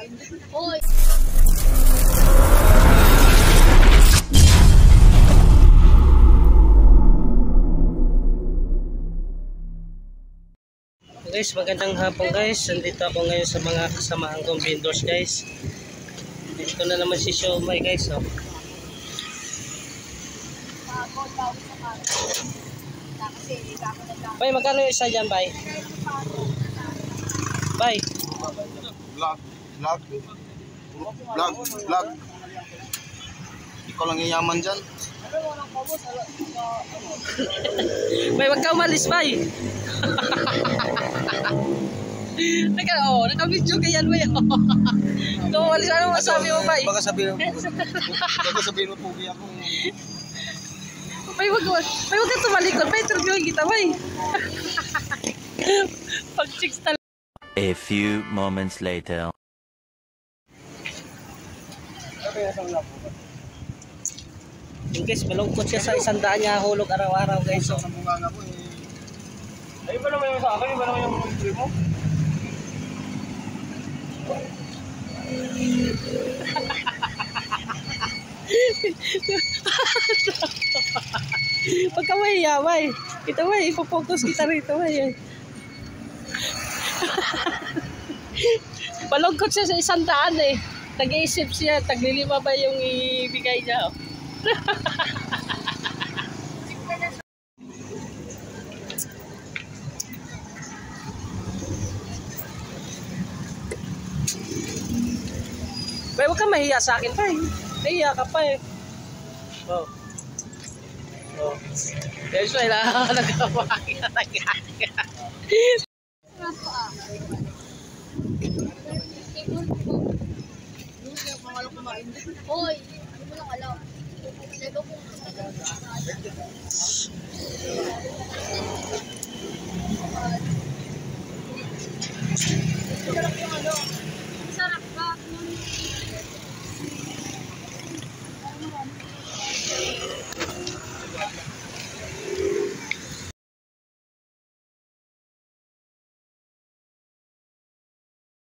Hoy. Guys, magandang hapon guys. Nandito ako ngayon sa mga kasamahan kong vendors guys. Dito na naman si Siomay guys. Oh. Bay, magkano yung isa dyan, Bay? Bay? Vlog. Ikaw lang yayaman dyan. Bay, wag ka umalis, Bay. Naka-video ka yan, Bay. Ito, umalis. Ano masabi mo, Bay? Baka sabihin mo pugi ako. Bay, wag ka tumalikod. Bay, interviewin kita, Bay. Pag-chicks talaga. A few moments later. In case malungkot siya sa 100 niya hulog araw-araw guys. So, Sa bunga nga po eh. Ayun ba naman yung sa akin? Ayun ba naman yung trip mo? Pagka mahiya, Bay. Ito, Bay. Ipopokus kita rito, Bay. Malungkot siya sa 100 eh. Nag-iisip siya. Taglilima ba yung ibigay niya? Oh. Bay, huwag ka mahiya sa akin, Bay. Nahiya ka pa eh. Oh. Oh. Yes, wala ka nagawa. Hoy, hindi mo lang alam. Lego kung sarap yung ano.